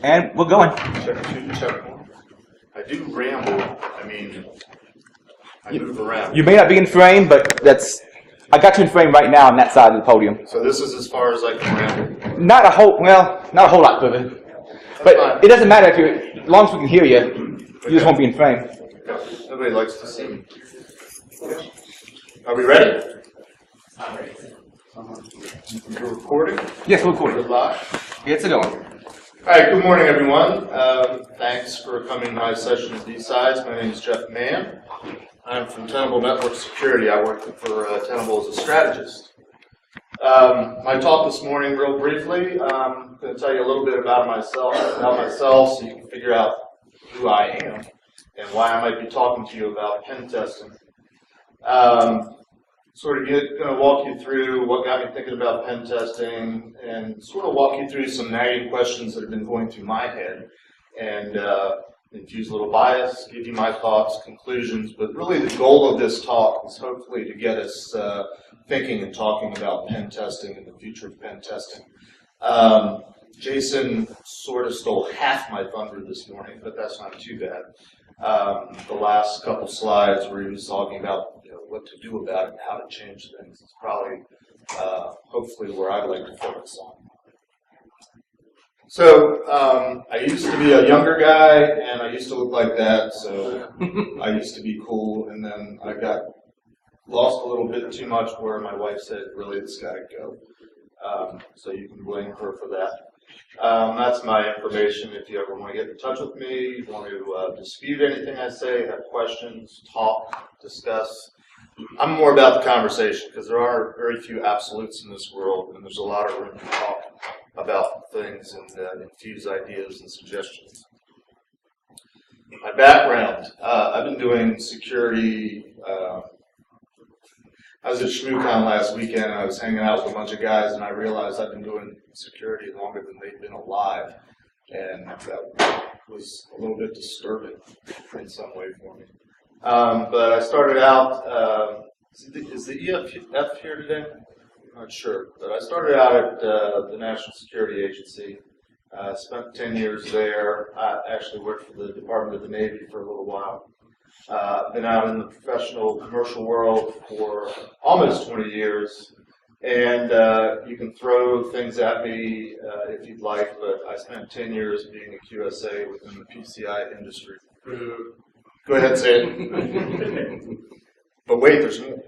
And we're going. Check. I do ramble. I mean, I move around. You may not be in frame, but I got you in frame right now on that side of the podium. So this is as far as I can ramble. Not a whole lot further. But fine. It doesn't matter as long as we can hear you. You just won't be in frame. Nobody likes to see me. Are we ready? I'm ready. You're recording? Yes, we're recording. We're live? It's a going. All right, good morning, everyone. Thanks for coming to my session at BSides. My name is Jeff Mann. I'm from Tenable Network Security. I work for Tenable as a strategist. My talk this morning, real briefly, I'm going to tell you a little bit about myself so you can figure out who I am and why I might be talking to you about pen testing. Going to walk you through what got me thinking about pen testing and sort of walk you through some nagging questions that have been going through my head and infuse a little bias, give you my thoughts, conclusions, but really the goal of this talk is hopefully to get us thinking and talking about pen testing and the future of pen testing. Jason sort of stole half my thunder this morning, but that's not too bad. The last couple slides where he was talking about what to do about it and how to change things is probably, hopefully, where I'd like to focus on. So, I used to be a younger guy, and I used to look like that, so I used to be cool, and then I got lost a little bit too much where my wife said, really, this got to go. So you can blame her for that. That's my information. If you ever want to get in touch with me, you want to dispute anything I say, have questions, talk, discuss. I'm more about the conversation because there are very few absolutes in this world, and there's a lot of room to talk about things and infuse ideas and suggestions. My background, I've been doing security. I was at ShmooCon last weekend, and I was hanging out with a bunch of guys, and I realized I've been doing security longer than they've been alive, and that was a little bit disturbing in some way for me. But I started out, is the EF here today? I'm not sure, but I started out at the National Security Agency. Spent 10 years there. I actually worked for the Department of the Navy for a little while. Been out in the professional commercial world for almost 20 years, and you can throw things at me if you'd like, but I spent 10 years being a QSA within the PCI industry. Go ahead and say it. But wait, there's more.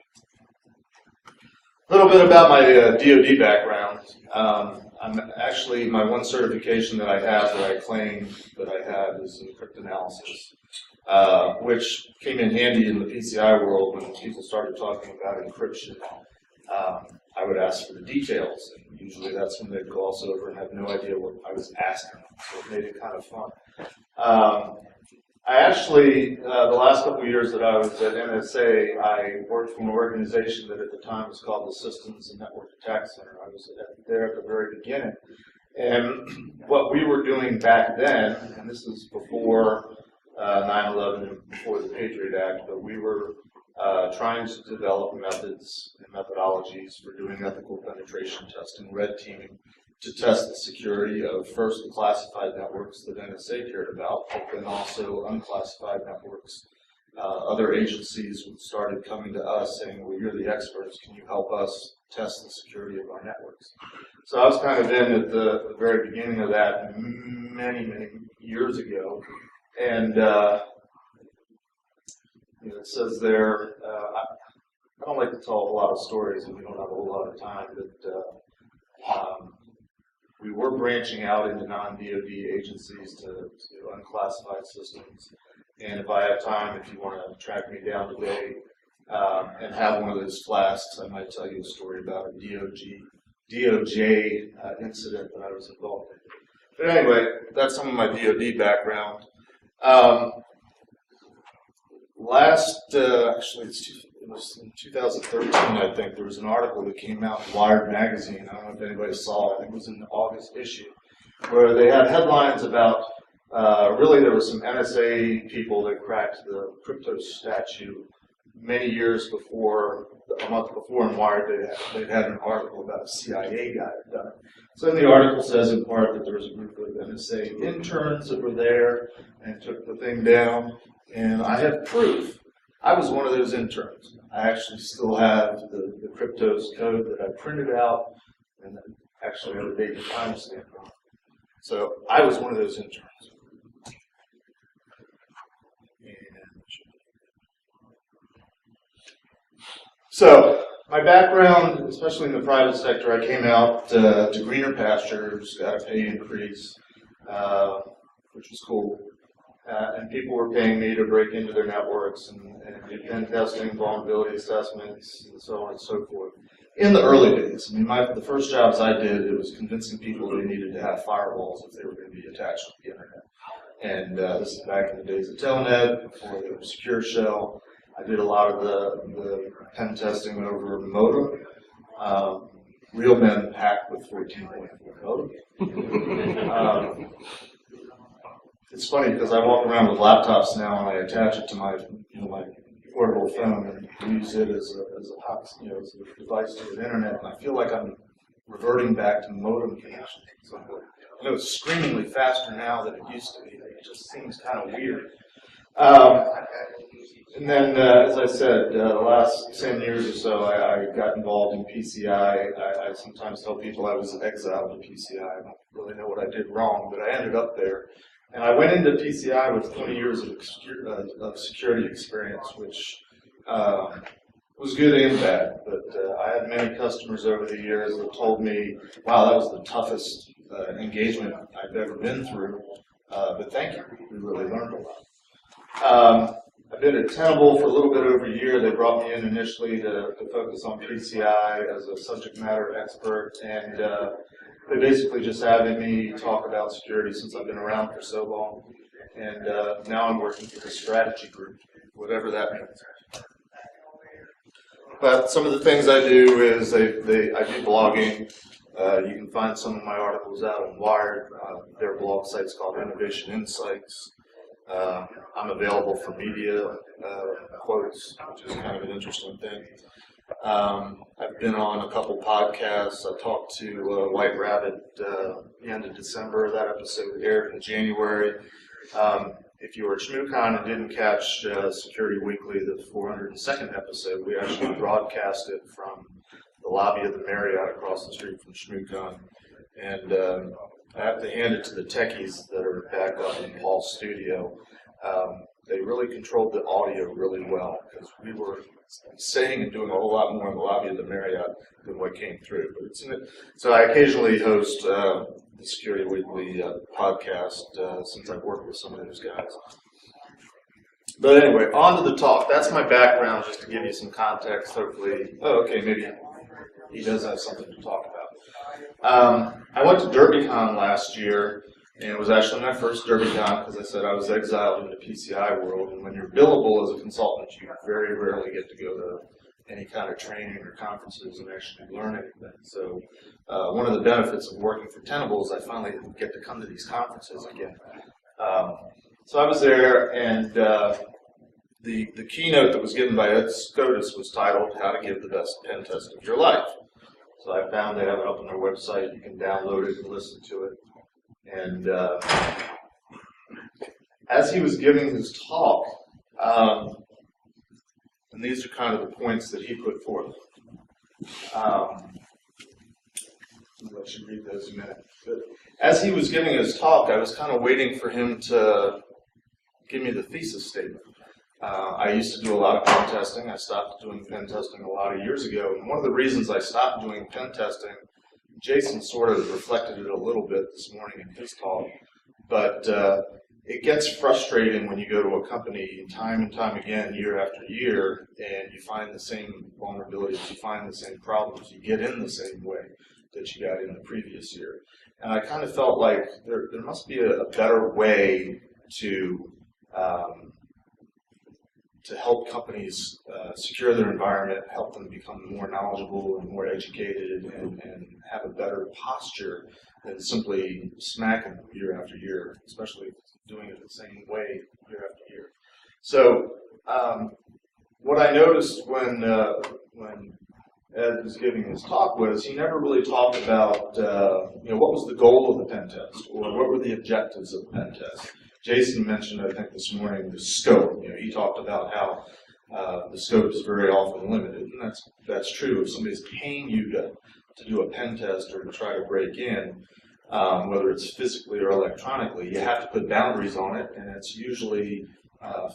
A little bit about my DoD background. I'm actually, my one certification that I have that I claim that I have is in cryptanalysis, which came in handy in the PCI world when people started talking about encryption. I would ask for the details, and usually that's when they'd gloss over and have no idea what I was asking, so it made it kind of fun. I actually, the last couple of years that I was at NSA, I worked for an organization that at the time was called the Systems and Network Attack Center. I was there at the very beginning. And what we were doing back then, and this is before 9/11 and before the Patriot Act, but we were trying to develop methods and methodologies for doing ethical penetration testing, red teaming, to test the security of first the classified networks that NSA cared about, but then also unclassified networks. Other agencies started coming to us saying, well, you're the experts, can you help us test the security of our networks? So I was kind of in at the very beginning of that many, many years ago. And it says there, I don't like to tell a lot of stories and we don't have a whole lot of time, but we were branching out into non-DoD agencies to unclassified systems. And if I have time, if you want to track me down today and have one of those flasks, I might tell you a story about a DOJ incident that I was involved in. But anyway, that's some of my DoD background. Actually, it was in 2013, I think, there was an article that came out in Wired magazine. I don't know if anybody saw it. I think it was in the August issue, where they had headlines about, really there were some NSA people that cracked the crypto statute many years before a month before in Wired, they'd had an article about a CIA guy who'd done it. So the article says in part that there was a group of NSA interns that were there and took the thing down, and I have proof. I was one of those interns. I actually still have the cryptos code that I printed out, and actually have a date and timestamp on it. So I was one of those interns. So my background, especially in the private sector, I came out to greener pastures, got a pay increase, which was cool. And people were paying me to break into their networks and do pen testing, vulnerability assessments, and so on and so forth. In the early days, I mean, the first jobs I did, it was convincing people they needed to have firewalls if they were going to be attached to the internet. And this is back in the days of Telnet, before there was Secure Shell. I did a lot of the pen testing over modem. Real men hacked with 14.4 modem. It's funny because I walk around with laptops now and I attach it to my my portable phone and use it as a device to the internet, and I feel like I'm reverting back to modem connection. So I know it's screamingly faster now than it used to be. It just seems kind of weird. And then, as I said, the last 10 years or so, I got involved in PCI. I sometimes tell people I was exiled to PCI. I don't really know what I did wrong, but I ended up there. And I went into PCI with 20 years of security experience, which was good and bad. But I had many customers over the years that told me, wow, that was the toughest engagement I've ever been through. But thank you. We really learned a lot. I've been at Tenable for a little bit over a year. They brought me in initially to focus on PCI as a subject matter expert, and they basically just having me talk about security since I've been around for so long. And now I'm working for the strategy group, whatever that means. But some of the things I do is I do blogging. You can find some of my articles out on Wired. Their blog site's called Innovation Insights. I'm available for media quotes, which is kind of an interesting thing. I've been on a couple podcasts. I talked to White Rabbit the end of December. That episode aired in January. If you were at ShmooCon and didn't catch Security Weekly, the 402nd episode, we actually broadcast it from the lobby of the Marriott across the street from ShmooCon. And I have to hand it to the techies that are back up in Paul's studio. They really controlled the audio really well because we were saying and doing a whole lot more in the lobby of the Marriott than what came through. But so I occasionally host the Security Weekly podcast since I've worked with some of those guys. But anyway, on to the talk. That's my background, just to give you some context. Hopefully, okay, maybe he does have something to talk about. I went to DerbyCon last year, and it was actually my first DerbyCon because I said I was exiled in the PCI world, and when you're billable as a consultant, you very rarely get to go to any kind of training or conferences and actually learn anything. So one of the benefits of working for Tenable is I finally get to come to these conferences again. So I was there, and the keynote that was given by Ed Scotus was titled, How to Give the Best Pen Test of Your Life. So I found they have it up on their website. You can download it and listen to it. And as he was giving his talk, and these are kind of the points that he put forth. I'll let you read those in a minute. But as he was giving his talk, I was kind of waiting for him to give me the thesis statement. I used to do a lot of pen testing. I stopped doing pen testing a lot of years ago. And one of the reasons I stopped doing pen testing, Jason sort of reflected it a little bit this morning in his talk, but it gets frustrating when you go to a company time and time again, year after year, and you find the same vulnerabilities, you find the same problems, you get in the same way that you got in the previous year. And I kind of felt like there must be a better way to help companies secure their environment, help them become more knowledgeable and more educated and have a better posture than simply smacking them year after year, especially doing it the same way year after year. So what I noticed when when Ed was giving his talk was he never really talked about what was the goal of the pen test or what were the objectives of the pen test. Jason mentioned, I think this morning, the scope. He talked about how the scope is very often limited, and that's true. If somebody's paying you to do a pen test or to try to break in, whether it's physically or electronically, you have to put boundaries on it, and it's usually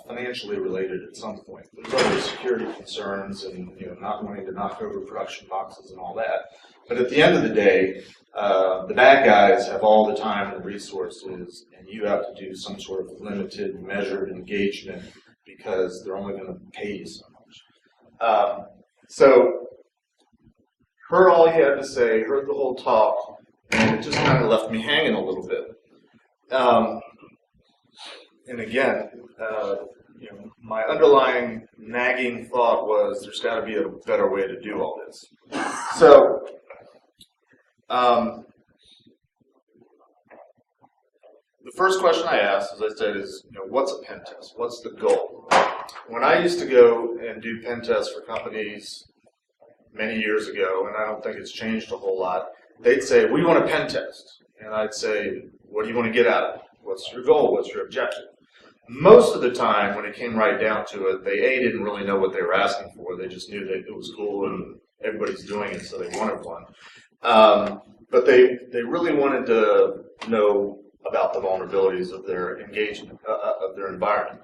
financially related at some point. There's other security concerns and not wanting to knock over production boxes and all that. But at the end of the day, the bad guys have all the time and the resources, and you have to do some sort of limited, measured engagement because they're only going to pay you so much. So, heard all he had to say, heard the whole talk, and it just kind of left me hanging a little bit. And again, my underlying nagging thought was there's got to be a better way to do all this. So, the first question I asked, as I said, is, what's a pen test? What's the goal? When I used to go and do pen tests for companies many years ago, and I don't think it's changed a whole lot, they'd say, we want a pen test. And I'd say, what do you want to get out of it? What's your goal? What's your objective? Most of the time, when it came right down to it, they didn't really know what they were asking for. They just knew that it was cool and everybody's doing it, so they wanted one. But they really wanted to know about the vulnerabilities of their engagement, of their environment.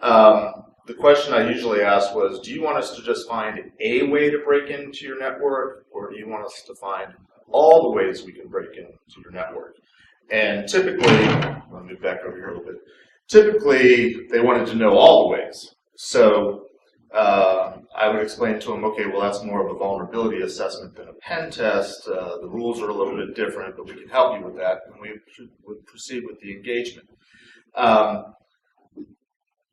The question I usually asked was, do you want us to just find a way to break into your network, or do you want us to find all the ways we can break into your network? And typically, I'll move back over here a little bit. Typically, they wanted to know all the ways. So I would explain to them, okay, well, that's more of a vulnerability assessment than a pen test. The rules are a little bit different, but we can help you with that, and we would proceed with the engagement.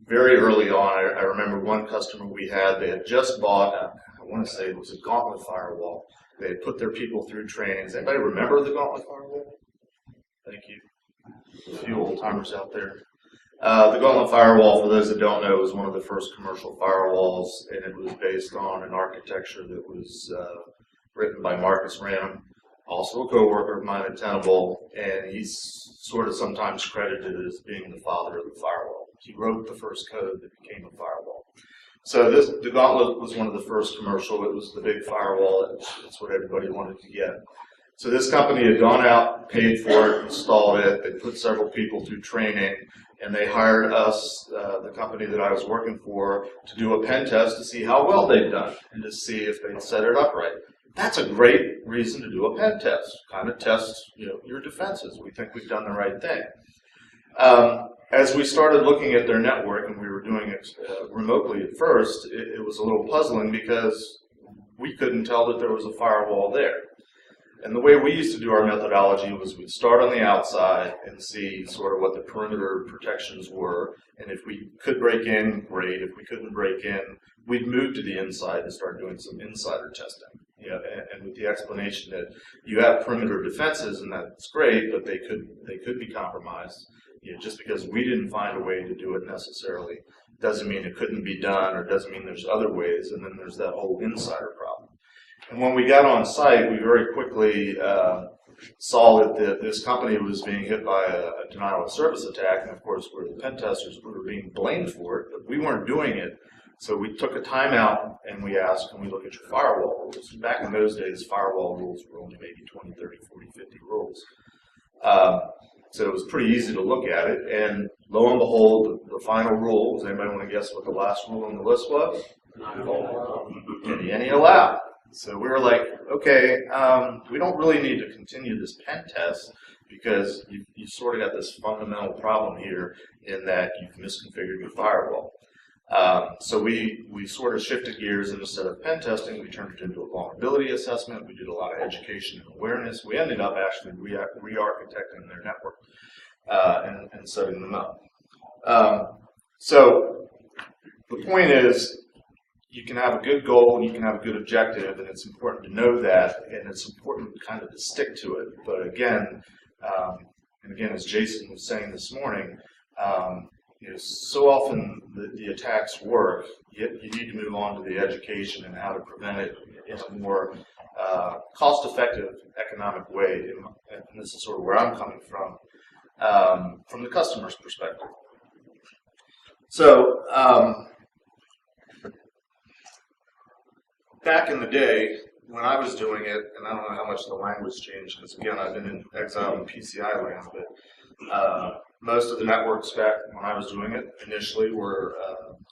Very early on, I remember one customer we had, they had just bought, I want to say it was a Gauntlet firewall. They had put their people through trainings. Anybody remember the Gauntlet firewall? Thank you. A few old timers out there. The Gauntlet firewall, for those that don't know, was one of the first commercial firewalls, and it was based on an architecture that was written by Marcus Random, also a co-worker of mine at Tenable, and he's sort of sometimes credited as being the father of the firewall. He wrote the first code that became a firewall. So the Gauntlet was one of the first commercial. It was the big firewall. It's what everybody wanted to get. So this company had gone out, paid for it, installed it. They put several people through training, and they hired us, the company that I was working for, to do a pen test to see how well they'd done and to see if they'd set it up right. That's a great reason to do a pen test. Kind of test, your defenses. We think we've done the right thing. As we started looking at their network, and we were doing it remotely at first, it was a little puzzling because we couldn't tell that there was a firewall there. And the way we used to do our methodology was we'd start on the outside and see sort of what the perimeter protections were. And if we could break in, great. If we couldn't break in, we'd move to the inside and start doing some insider testing. And with the explanation that you have perimeter defenses, and that's great, but they could be compromised. Just because we didn't find a way to do it necessarily doesn't mean it couldn't be done, or doesn't mean there's other ways. And then there's that whole insider problem. And when we got on site, we very quickly saw that this company was being hit by a denial of service attack, and of course, we're the pen testers, we were being blamed for it, but we weren't doing it. So we took a timeout and we asked, can we look at your firewall rules? Back in those days, firewall rules were only maybe 20, 30, 40, 50 rules. So it was pretty easy to look at it, and lo and behold, the final rule, does anybody want to guess what the last rule on the list was? Any allowed. So we were like, okay, we don't really need to continue this pen test because you sort of got this fundamental problem here in that you've misconfigured your firewall. So we sort of shifted gears, and instead of pen testing, we turned it into a vulnerability assessment. We did a lot of education and awareness. We ended up actually re-architecting their network and setting them up. So the point is, you can have a good goal and you can have a good objective, and it's important to know that, and it's important kind of to stick to it. But again, as Jason was saying this morning, so often the attacks work, yet you need to move on to the education and how to prevent it in a more cost-effective economic way. And this is sort of where I'm coming from the customer's perspective. So back in the day, when I was doing it, and I don't know how much the language changed, because again, I've been in exile in PCI land, but most of the networks back when I was doing it initially were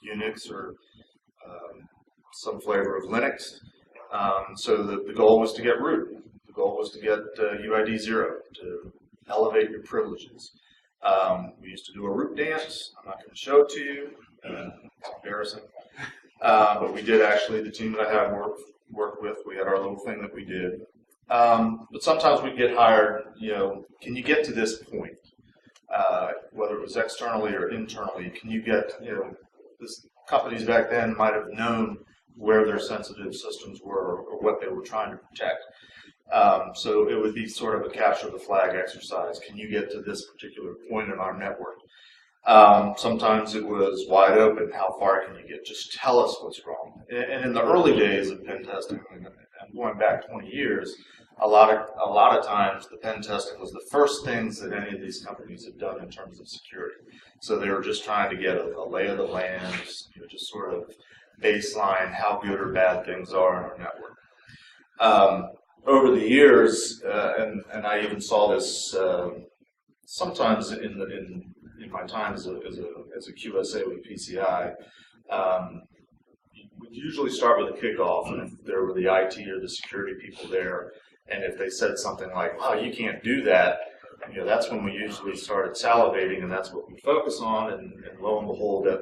Unix or some flavor of Linux. So the goal was to get root. The goal was to get UID 0, to elevate your privileges. We used to do a root dance. I'm not going to show it to you. It's embarrassing. But we did actually, the team that I had worked with, we had our little thing that we did. But sometimes we'd get hired, can you get to this point? Whether it was externally or internally, can you get, this companies back then might have known where their sensitive systems were or what they were trying to protect. So it would be sort of a capture the flag exercise. Can you get to this particular point in our network? Sometimes it was wide open. How far can you get? Just tell us what's wrong. And in the early days of pen testing, and going back 20 years, a lot of times the pen testing was the first things that any of these companies had done in terms of security. So they were just trying to get a lay of the land, just sort of baseline how good or bad things are in our network. Over the years, and I even saw this sometimes in my time as a QSA with PCI, we usually start with a kickoff, and if there were the IT or the security people there, and if they said something like, "Wow, you can't do that," that's when we usually started salivating, and that's what we focus on. And lo and behold, that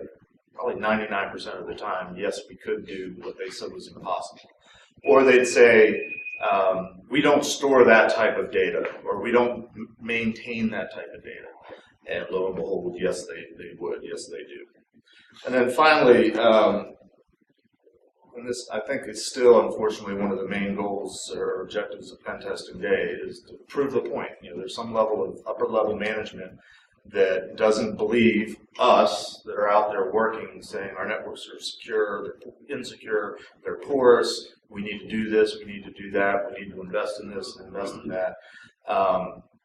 probably 99% of the time, yes, we could do what they said was impossible. Or they'd say, "We don't store that type of data," or "We don't maintain that type of data." And lo and behold, yes, they would. Yes, they do. And then finally, and this I think is still, unfortunately, one of the main goals or objectives of pen testing day is to prove the point. There's some level of upper level management that doesn't believe us that are out there working, saying our networks are secure, they're insecure, they're porous, we need to do this, we need to do that, we need to invest in this and invest in that.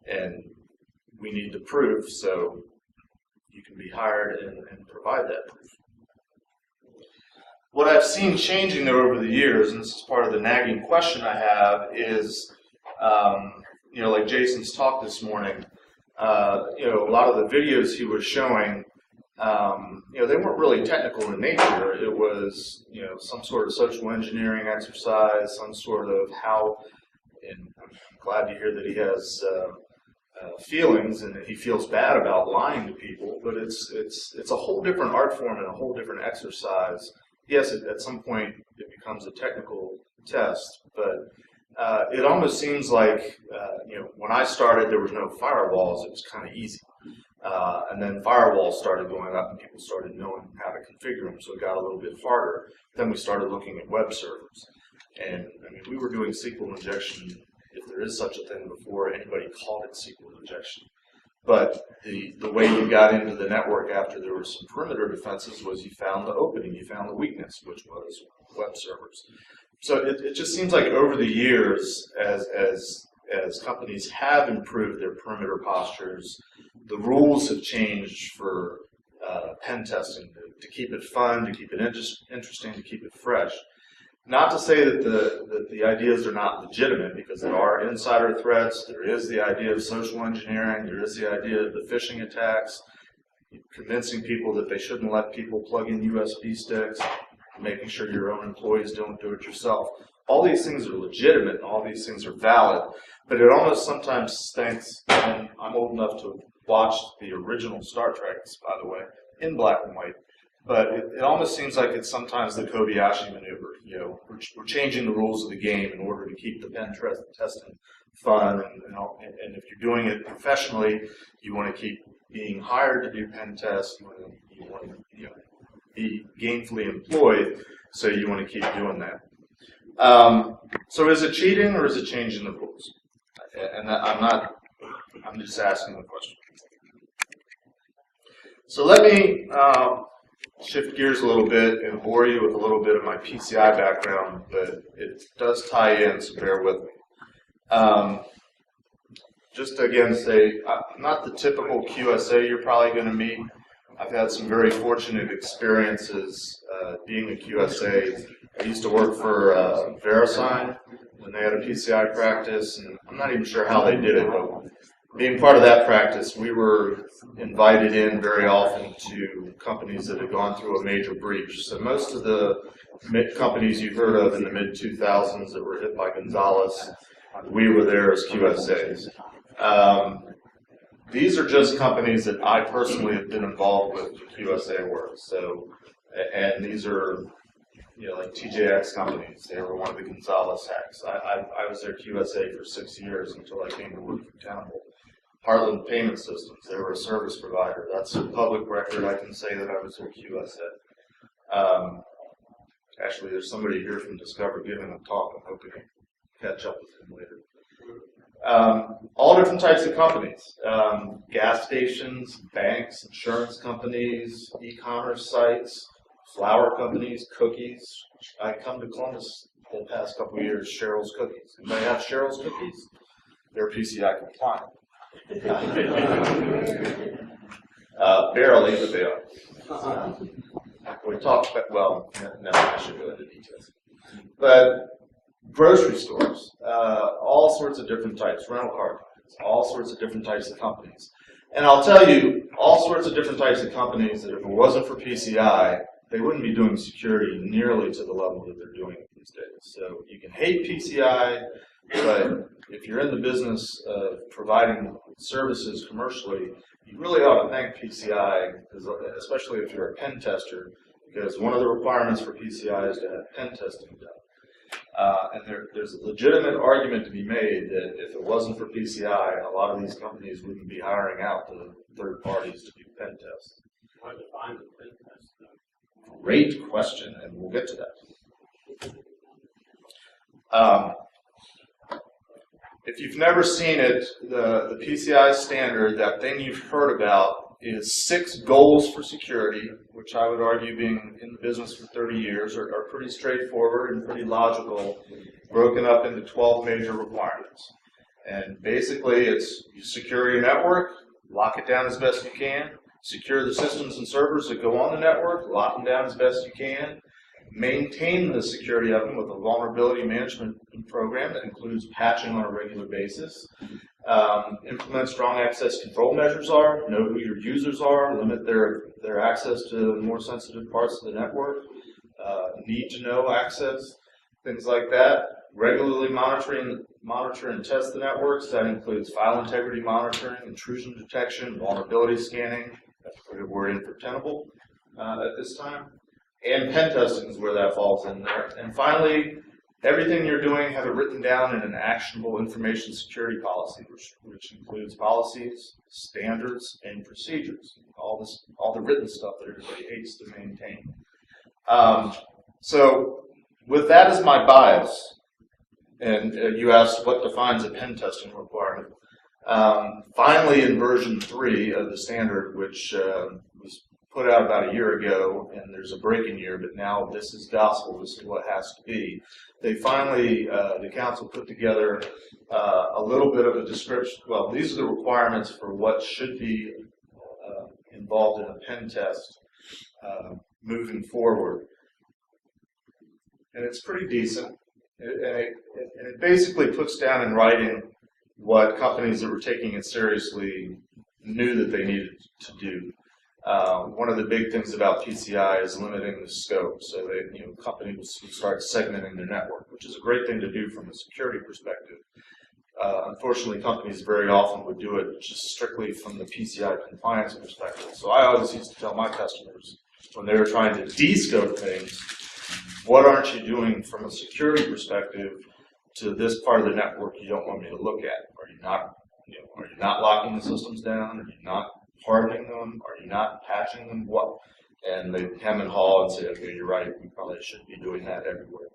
And we need to prove, so you can be hired and provide that proof. What I've seen changing over the years, and this is part of the nagging question I have, is, like Jason's talk this morning, a lot of the videos he was showing, they weren't really technical in nature. It was, some sort of social engineering exercise, some sort of how, and I'm glad to hear that he has feelings and that he feels bad about lying to people, but it's a whole different art form and a whole different exercise. Yes, at some point it becomes a technical test, but it almost seems like, when I started, there was no firewalls. It was kind of easy. And then firewalls started going up and people started knowing how to configure them, so it got a little bit harder. Then we started looking at web servers. And we were doing SQL injection, if there is such a thing, before anybody called it SQL injection. But the way you got into the network after there were some perimeter defenses was you found the opening, you found the weakness, which was web servers. So it just seems like over the years, as companies have improved their perimeter postures, the rules have changed for pen testing to keep it fun, to keep it interesting, to keep it fresh. Not to say that the ideas are not legitimate, because there are insider threats, there is the idea of social engineering, there is the idea of the phishing attacks, convincing people that they shouldn't let people plug in USB sticks, making sure your own employees don't do it yourself. All these things are legitimate and all these things are valid, but it almost sometimes stinks, and I'm old enough to watch the original Star Treks, by the way, in black and white. But it almost seems like it's sometimes the Kobayashi maneuver. We're changing the rules of the game in order to keep the pen testing fun. And if you're doing it professionally, you want to keep being hired to do pen tests. You want to be gainfully employed, so you want to keep doing that. So is it cheating or is it changing the rules? And I'm just asking the question. So let me shift gears a little bit and bore you with a little bit of my PCI background, but it does tie in, so bear with me. Just to again say, I'm not the typical QSA you're probably going to meet. I've had some very fortunate experiences being a QSA. I used to work for VeriSign when they had a PCI practice, and I'm not even sure how they did it, but being part of that practice, we were invited in very often to companies that had gone through a major breach. So most of the companies you've heard of in the mid-2000s that were hit by Gonzalez, we were there as QSAs. These are just companies that I personally have been involved with QSA work. So, and these are, like TJX companies. They were one of the Gonzalez hacks. I was their QSA for 6 years until I came to work for Temple. Heartland Payment Systems, they were a service provider. That's a public record. I can say that I was their QSA. Actually, there's somebody here from Discover giving a talk. I'm hoping to catch up with him later. All different types of companies. Gas stations, banks, insurance companies, e-commerce sites, flour companies, cookies. I come to Columbus the past couple of years, Cheryl's Cookies. Anybody have Cheryl's Cookies? They're PCI compliant. Barely, but they are. We talked about, well, no, I should go into details. But grocery stores, all sorts of different types, rental car companies, all sorts of different types of companies. And I'll tell you, all sorts of different types of companies that if it wasn't for PCI, they wouldn't be doing security nearly to the level that they're doing it these days. So you can hate PCI, but if you're in the business of providing services commercially, you really ought to thank PCI, especially if you're a pen tester, because one of the requirements for PCI is to have pen testing done. And there's a legitimate argument to be made that if it wasn't for PCI, a lot of these companies wouldn't be hiring out to third parties to do pen tests. How to define the pen test? Great question, and we'll get to that. If you've never seen it, the PCI standard, that thing you've heard about, is 6 goals for security, which I would argue, being in the business for 30 years, are pretty straightforward and pretty logical, broken up into 12 major requirements. And basically, it's you secure your network, lock it down as best you can, secure the systems and servers that go on the network, lock them down as best you can, maintain the security of them with a vulnerability management program that includes patching on a regular basis, implement strong access control measures, know who your users are, limit their access to more sensitive parts of the network, need to know access, things like that. Regularly monitor and test the networks. That includes file integrity monitoring, intrusion detection, vulnerability scanning. That's a good word in for Tenable at this time. And pen testing is where that falls in there. And finally, everything you're doing, have it written down in an actionable information security policy, which includes policies, standards, and procedures. All the written stuff that everybody hates to maintain. So with that as my bias, and you asked what defines a pen testing requirement. Finally, in version 3 of the standard, which was put out about a year ago, and there's a break in year, but now this is gospel, this is what has to be. They finally, the council put together a little bit of a description. Well, these are the requirements for what should be involved in a pen test moving forward. And it's pretty decent. And it basically puts down in writing what companies that were taking it seriously knew that they needed to do. One of the big things about PCI is limiting the scope, so that companies would start segmenting their network, which is a great thing to do from a security perspective. Unfortunately, companies very often would do it just strictly from the PCI compliance perspective. So I always used to tell my customers when they were trying to de-scope things, what aren't you doing from a security perspective to this part of the network you don't want me to look at? Are you not locking the systems down? Are you not hardening them? Are you not patching them? What? And they hem and haw and say, okay, you're right, we probably should be doing that everywhere.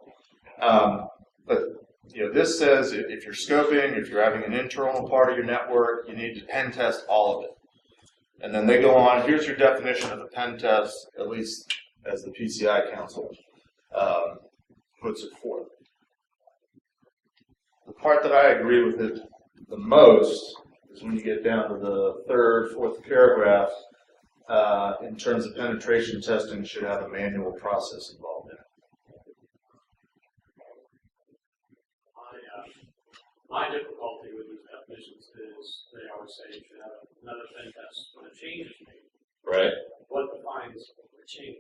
But this says if you're scoping, if you're having an internal part of your network, you need to pen test all of it. And then they go on, here's your definition of a pen test, at least as the PCI Council puts it forth. The part that I agree with it the most is when you get down to the third, fourth paragraph, in terms of penetration testing should have a manual process involved in it. My difficulty with these definitions is they always say you should have another pen test when a change is made. Right. What defines the change?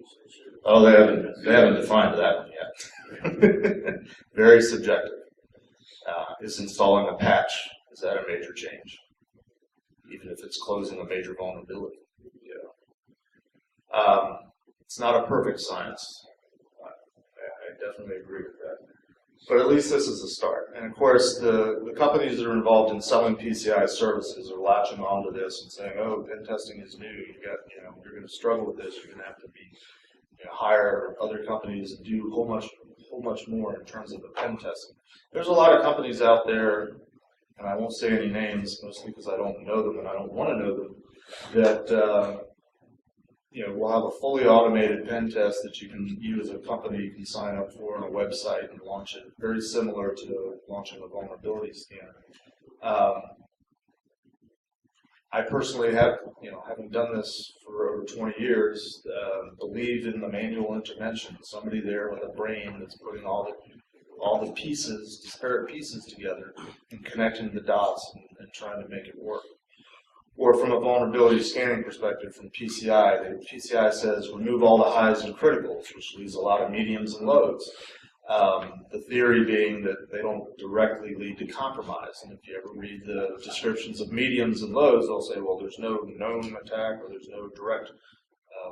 Oh, they haven't defined that one yet. Very subjective. Is installing a patch, is that a major change? Even if it's closing a major vulnerability. Yeah. It's not a perfect science. I definitely agree with that. But at least this is a start. And of course, the companies that are involved in selling PCI services are latching onto this and saying, "Oh, pen testing is new. You're going to struggle with this. You're going to have to hire other companies and do a whole much more in terms of the pen testing." There's a lot of companies out there, and I won't say any names, mostly because I don't know them and I don't want to know them, that will have a fully automated pen test that you as a company can sign up for on a website and launch it, very similar to launching a vulnerability scanner. I personally have, having done this for over 20 years, believe in the manual intervention. Somebody there with a brain that's putting all the pieces, disparate pieces together and connecting the dots and trying to make it work. Or from a vulnerability scanning perspective from PCI, the PCI says remove all the highs and criticals, which leaves a lot of mediums and lows. The theory being that they don't directly lead to compromise. And if you ever read the descriptions of mediums and lows, they'll say, well, there's no known attack or there's no direct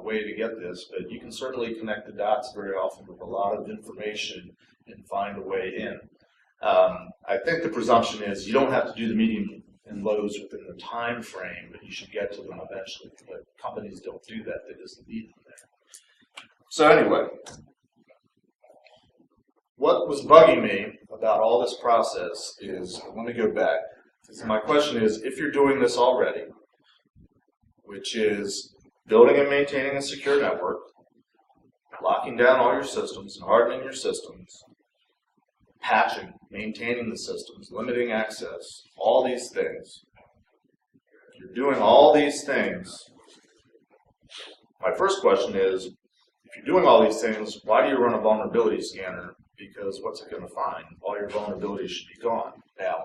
way to get this. But you can certainly connect the dots very often with a lot of information and find a way in. I think the presumption is you don't have to do the medium and lows within the time frame, but you should get to them eventually. But companies don't do that; they just leave them there. So anyway, what was bugging me about all this process is, let me go back. So my question is, if you're doing this already, which is building and maintaining a secure network, locking down all your systems and hardening your systems, patching, maintaining the systems, limiting access, all these things. If you're doing all these things, my first question is, if you're doing all these things, why do you run a vulnerability scanner? Because what's it going to find? All your vulnerabilities should be gone now.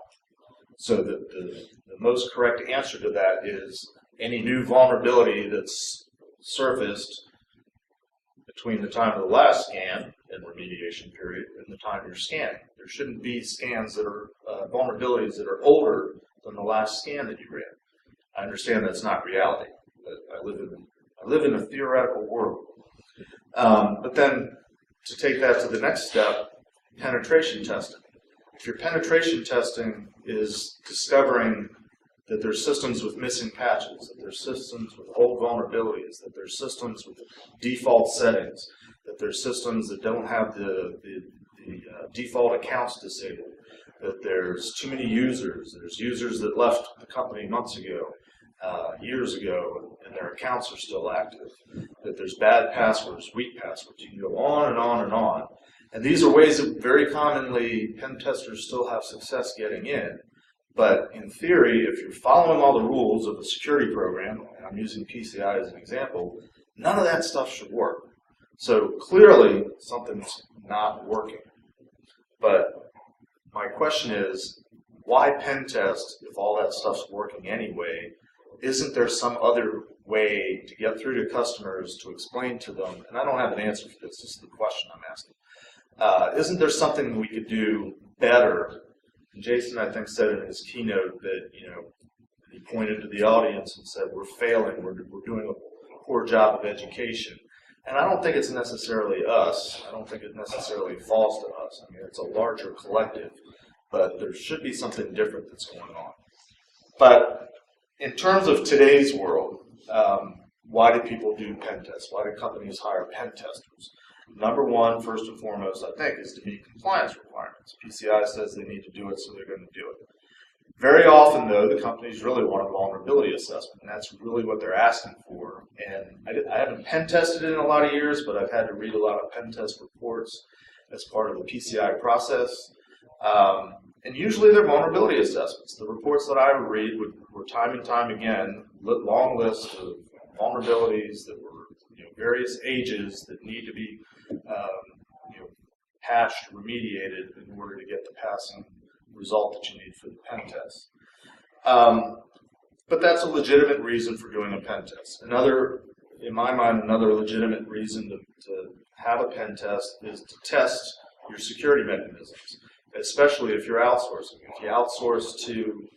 So the most correct answer to that is any new vulnerability that's surfaced between the time of the last scan and remediation period and the time you're scanning. There shouldn't be scans that are vulnerabilities that are older than the last scan that you ran. I understand that's not reality. I live in a theoretical world. But then to take that to the next step, penetration testing. If your penetration testing is discovering that there's systems with missing patches, that there's systems with old vulnerabilities, that there's systems with default settings, that there's systems that don't have the default accounts disabled, that there's too many users, there's users that left the company months ago, years ago, and their accounts are still active, that there's bad passwords, weak passwords. You can go on and on and on. And these are ways that very commonly pen testers still have success getting in. But in theory, if you're following all the rules of the security program, and I'm using PCI as an example, none of that stuff should work. So clearly, something's not working. But my question is, why pen test if all that stuff's working anyway? Isn't there some other way to get through to customers to explain to them, and I don't have an answer for this, this is the question I'm asking. Isn't there something we could do better? And Jason, I think, said in his keynote that, he pointed to the audience and said, we're failing, we're doing a poor job of education. And I don't think it's necessarily us. I don't think it necessarily falls to us. I mean, it's a larger collective, but there should be something different that's going on. But in terms of today's world, why do people do pen tests? Why do companies hire pen testers? Number one, first and foremost, I think, is to meet compliance requirements. PCI says they need to do it, so they're going to do it. Very often, though, the companies really want a vulnerability assessment, and that's really what they're asking for. And I haven't pen tested it in a lot of years, but I've had to read a lot of pen test reports as part of the PCI process. And usually they're vulnerability assessments. The reports that I would read were time and time again, long lists of vulnerabilities that were various ages that need to be patched, remediated in order to get the passing result that you need for the pen test. But that's a legitimate reason for doing a pen test. In my mind, another legitimate reason to have a pen test is to test your security mechanisms, especially if you're outsourcing. If you outsource to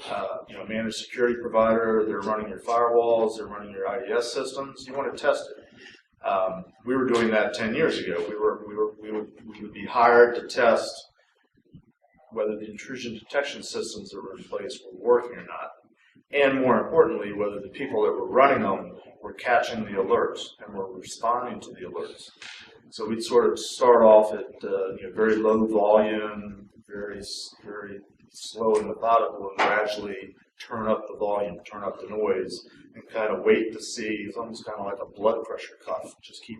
a managed security provider, they're running your firewalls, they're running your IDS systems, you want to test it. We were doing that 10 years ago. We would be hired to test whether the intrusion detection systems that were in place were working or not, and more importantly, whether the people that were running them were catching the alerts and were responding to the alerts. So we'd sort of start off at very low volume, very slow and methodical, and gradually turn up the volume, turn up the noise, and kind of wait to see. It's almost kind of like a blood pressure cuff. Just keep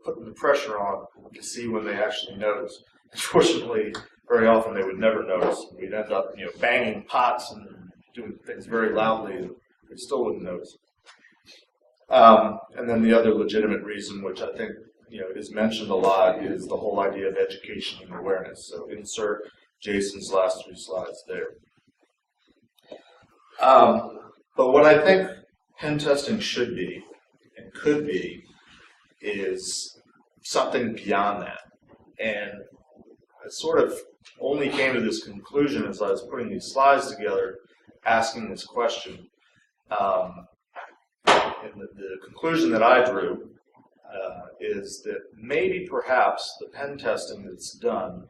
putting the pressure on to see when they actually notice. Unfortunately, very often they would never notice. We'd end up banging pots and doing things very loudly. They still wouldn't notice. And then the other legitimate reason, which I think is mentioned a lot, is the whole idea of education and awareness. So insert Jason's last 3 slides there. But what I think pen testing should be and could be is something beyond that. And I sort of only came to this conclusion as I was putting these slides together, asking this question. And the conclusion that I drew is that maybe perhaps the pen testing that's done,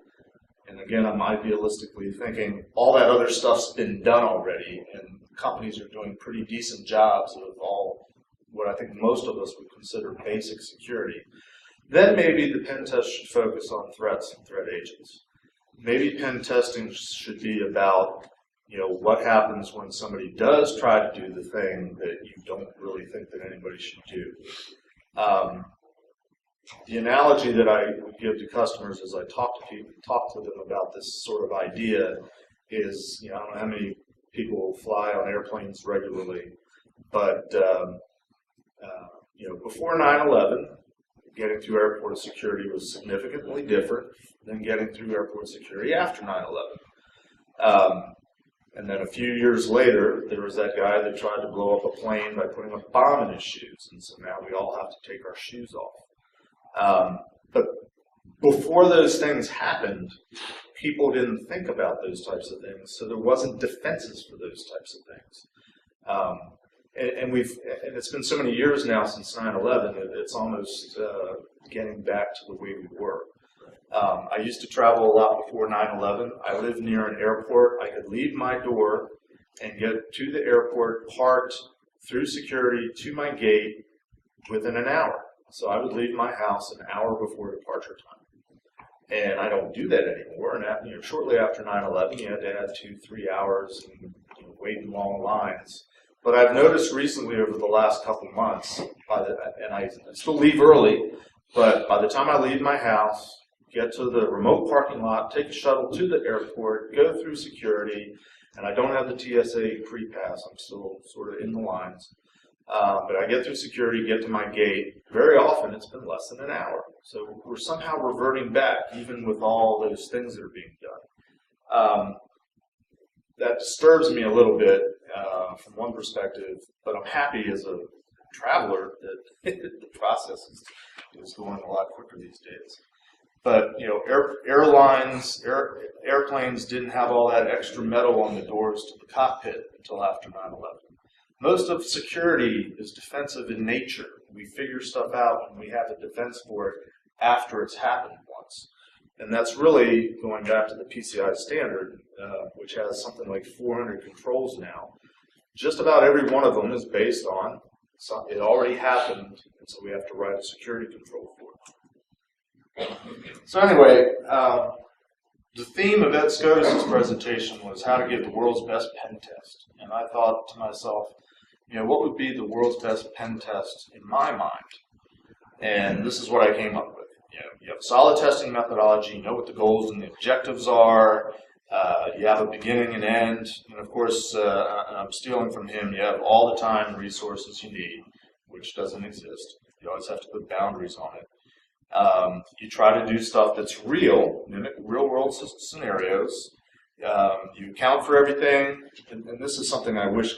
and again I'm idealistically thinking all that other stuff's been done already, and companies are doing pretty decent jobs of all what I think most of us would consider basic security, then maybe the pen test should focus on threats and threat agents. Maybe pen testing should be about what happens when somebody does try to do the thing that you don't really think that anybody should do. The analogy that I would give to customers as I talk to them about this sort of idea is, I don't know how many people fly on airplanes regularly, but before 9/11, getting through airport security was significantly different than getting through airport security after 9/11. And then a few years later, there was that guy that tried to blow up a plane by putting a bomb in his shoes, and so now we all have to take our shoes off. But before those things happened, people didn't think about those types of things, so there wasn't defenses for those types of things. And it's been so many years now since 9/11 that it's almost getting back to the way we were. I used to travel a lot before 9/11. I lived near an airport. I could leave my door and get to the airport, parked through security to my gate within an hour. So I would leave my house an hour before departure time. And I don't do that anymore. And shortly after 9/11, you had to add 2-3 hours and wait in long lines. But I've noticed recently over the last couple months, and I still leave early, but by the time I leave my house, get to the remote parking lot, take a shuttle to the airport, go through security, and I don't have the TSA pre-pass. I'm still sort of in the lines. But I get through security, get to my gate. Very often it's been less than an hour. So we're somehow reverting back, even with all those things that are being done. That disturbs me a little bit from one perspective, but I'm happy as a traveler that the process is going a lot quicker these days. But airplanes didn't have all that extra metal on the doors to the cockpit until after 9/11. Most of security is defensive in nature. We figure stuff out and we have a defense for it after it's happened once. And that's really going back to the PCI standard, which has something like 400 controls now. Just about every one of them is based on it already happened, and so we have to write a security control for it. So anyway, The theme of Ed Scotus' presentation was how to get the world's best pen test. And I thought to myself, what would be the world's best pen test in my mind? And this is what I came up with. You have a solid testing methodology, you know what the goals and the objectives are, you have a beginning and end, and of course, I'm stealing from him, you have all the time and resources you need, which doesn't exist. You always have to put boundaries on it. You try to do stuff that's real, mimic real-world scenarios. You account for everything, and this is something I wish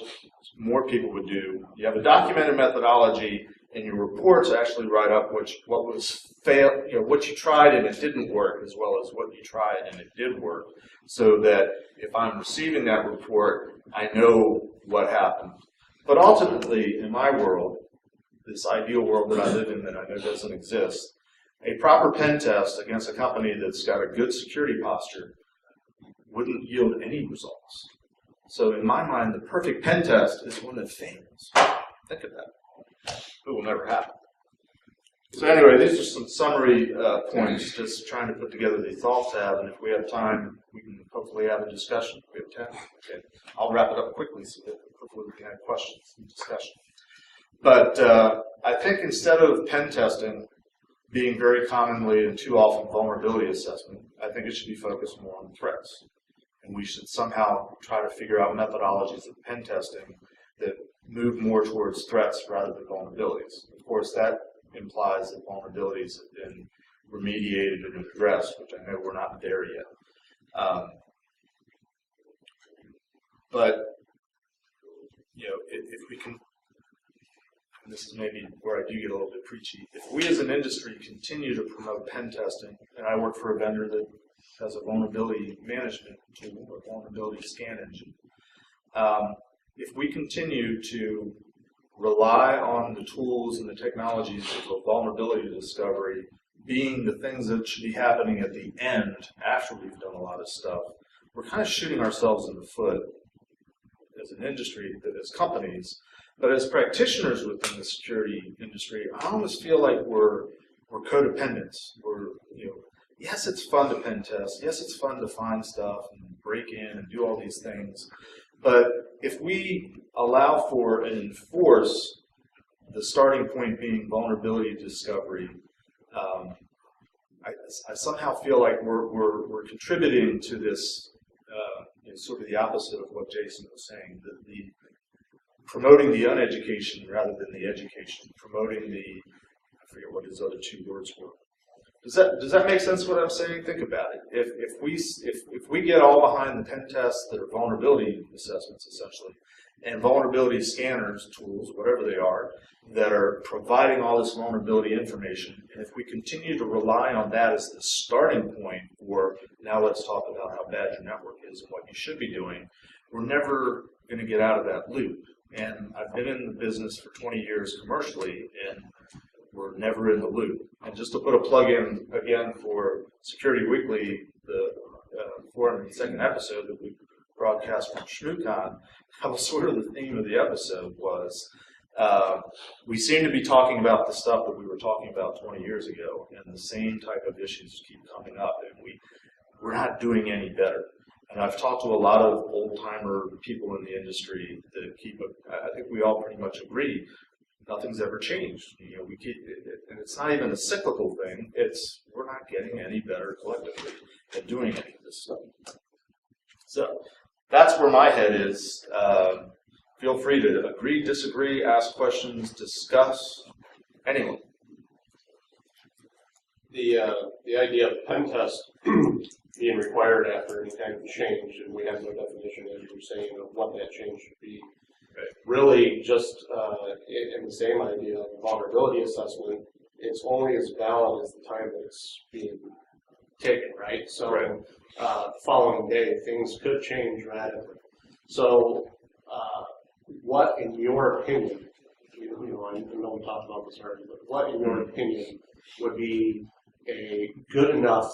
more people would do. You have a documented methodology, and your reports actually write up what was failed, what you tried and it didn't work, as well as what you tried and it did work, so that if I'm receiving that report, I know what happened. But ultimately, in my world, this ideal world that I live in that I know doesn't exist, a proper pen test against a company that's got a good security posture wouldn't yield any results. So in my mind, the perfect pen test is one that fails. Think of that. It will never happen. So anyway, these are some summary points, just trying to put together the thought tab, and if we have time, we can hopefully have a discussion. We have 10. Okay. I'll wrap it up quickly so that hopefully we can have questions and discussion. But I think instead of pen testing being very commonly and too often vulnerability assessment, I think it should be focused more on threats. And we should somehow try to figure out methodologies of pen testing that move more towards threats rather than vulnerabilities. Of course, that implies that vulnerabilities have been remediated and addressed, which I know we're not there yet. But if we can, and this is maybe where I do get a little bit preachy, if we as an industry continue to promote pen testing, and I work for a vendor that has a vulnerability management tool, or vulnerability scan engine, if we continue to rely on the tools and the technologies of vulnerability discovery being the things that should be happening at the end after we've done a lot of stuff, we're kind of shooting ourselves in the foot as an industry, as companies, but as practitioners within the security industry, I almost feel like we're codependents. Yes, it's fun to pen test. Yes, it's fun to find stuff and break in and do all these things. But if we allow for and enforce the starting point being vulnerability discovery, I somehow feel like we're contributing to this sort of the opposite of what Jason was saying, the promoting the uneducation rather than the education, promoting I forget what his other two words were. Does that make sense what I'm saying? Think about it. If we get all behind the pen tests that are vulnerability assessments essentially, and vulnerability scanners, tools, whatever they are, that are providing all this vulnerability information, and if we continue to rely on that as the starting point for now let's talk about how bad your network is and what you should be doing, we're never going to get out of that loop. And I've been in the business for 20 years commercially, and we're never in the loop. And just to put a plug in again for Security Weekly, the 402nd episode that we broadcast from ShmooCon, that was sort of the theme of the episode was we seem to be talking about the stuff that we were talking about 20 years ago, and the same type of issues keep coming up, and we're not doing any better. And I've talked to a lot of old-timer people in the industry that I think we all pretty much agree, nothing's ever changed. We keep, and it's not even a cyclical thing. We're not getting any better collectively at doing any of this stuff. So that's where my head is. Feel free to agree, disagree, ask questions, discuss. Anyone? The idea of pen test being required after any kind of change, and we have no definition, as you were saying, of what that change should be. Really just in the same idea of vulnerability assessment, it's only as valid as the time that it's being taken, right? So the following day, things could change radically. So what, in your opinion, I know we talked about this already, but what, in your opinion, would be a good enough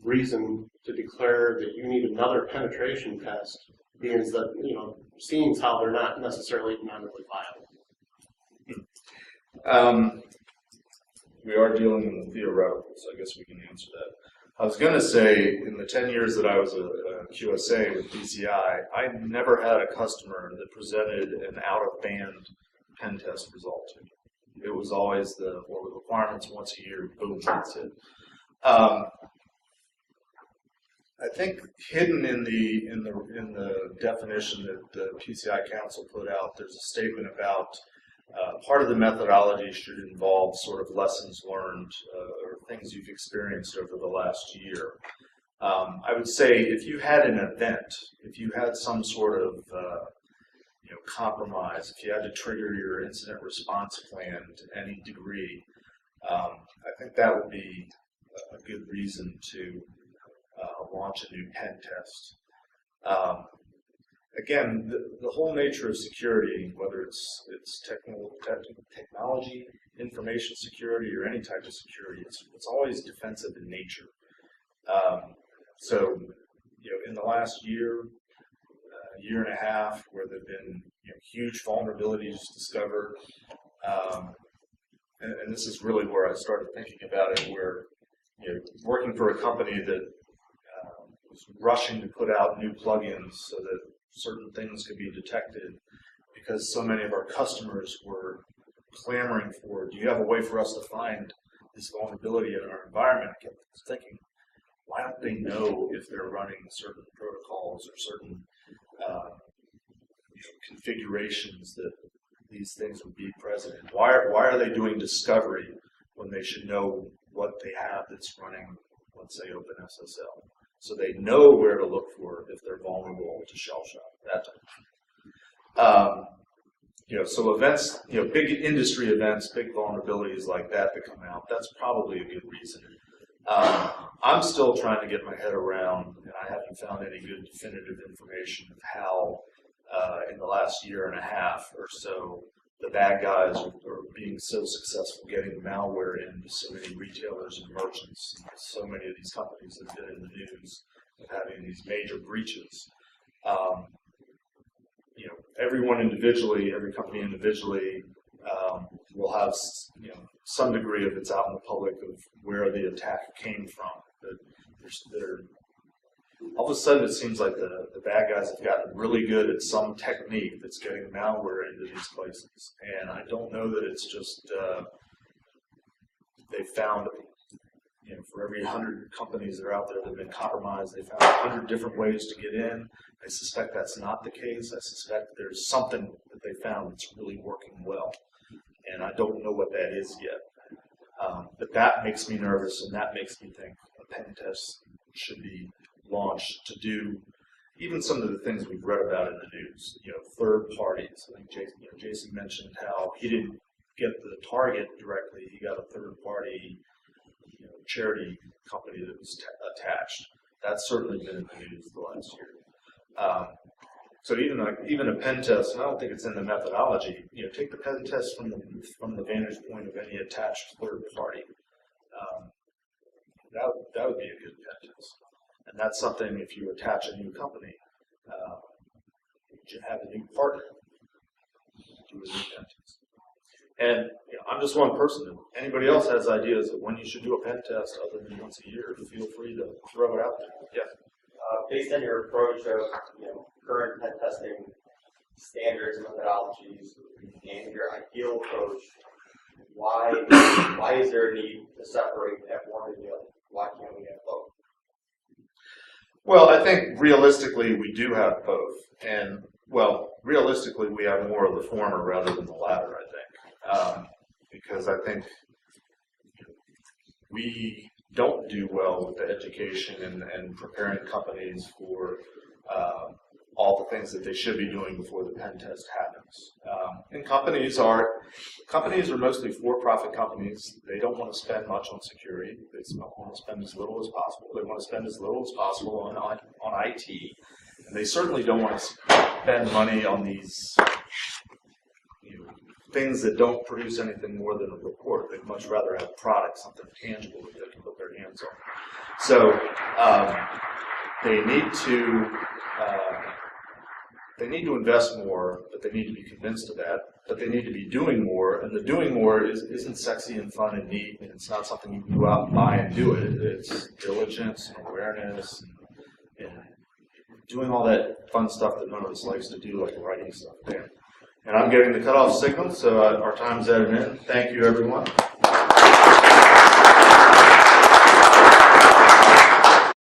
reason to declare that you need another penetration test, being that, seeing how they're not necessarily economically viable? We are dealing in the theoretical, so I guess we can answer I was going to say, in the 10 years that I was a QSA with PCI, I never had a customer that presented an out-of-band pen test result to me. It was always the requirements once a year, boom, that's it. I think hidden in the definition that the PCI Council put out, there's a statement about part of the methodology should involve sort of lessons learned or things you've experienced over the last year. I would say if you had an event, if you had some sort of compromise, if you had to trigger your incident response plan to any degree, I think that would be a good reason to launch a new pen test. Again, the whole nature of security, whether it's technology, information security, or any type of security, it's always defensive in nature. So, in the last year and a half, where there've been huge vulnerabilities discovered, and this is really where I started thinking about it, where working for a company that was rushing to put out new plugins so that certain things could be detected, because so many of our customers were clamoring for, do you have a way for us to find this vulnerability in our environment? I kept thinking, why don't they know if they're running certain protocols or certain configurations that these things would be present in? Why are they doing discovery when they should know what they have that's running, let's say, OpenSSL? So they know where to look for if they're vulnerable to shell shock, that type. So events, big industry events, big vulnerabilities like that come out, that's probably a good reason. I'm still trying to get my head around, and I haven't found any good definitive information of how, in the last year and a half or so, the bad guys are being so successful getting malware into so many retailers and merchants. So many of these companies have been in the news of having these major breaches. Everyone individually, every company individually will have some degree of it's out in the public of where the attack came from. All of a sudden, it seems like the bad guys have gotten really good at some technique that's getting malware into these places. And I don't know that it's just they found, for every 100 companies that are out there that have been compromised, they found 100 different ways to get in. I suspect that's not the case. I suspect there's something that they found that's really working well. And I don't know what that is yet. But that makes me nervous, and that makes me think a pen test should be launched to do even some of the things we've read about in the news. Third parties. I think Jason mentioned how he didn't get the target directly; he got a third party, charity company that was attached. That's certainly been in the news the last year. So even a pen test, and I don't think it's in the methodology. Take the pen test from the vantage point of any attached third party. That would be a good pen test. And that's something, if you attach a new company, you should have a new partner do a new pen test. And I'm just one person. If anybody else has ideas of when you should do a pen test other than once a year, feel free to throw it out there. Yeah. Based on your approach of current pen testing standards and methodologies and your ideal approach, why is there a need to separate that one and the other? Why can't we have both? Well, I think realistically we do have both, and realistically we have more of the former rather than the latter. I think because I think we don't do well with the education and preparing companies for all the things that they should be doing before the pen test happens. And companies are mostly for-profit companies. They don't want to spend much on security. They want to spend as little as possible. They want to spend as little as possible on IT. And they certainly don't want to spend money on these things that don't produce anything more than a report. They'd much rather have products, something tangible that they can put their hands on. So they need to they need to invest more, but they need to be convinced of that. But they need to be doing more, and the doing more isn't sexy and fun and neat, and it's not something you can go out and buy and do it. It's diligence and awareness and doing all that fun stuff that none of us likes to do, like writing stuff down. And I'm getting the cutoff signal, so our time's at an end. Thank you, everyone.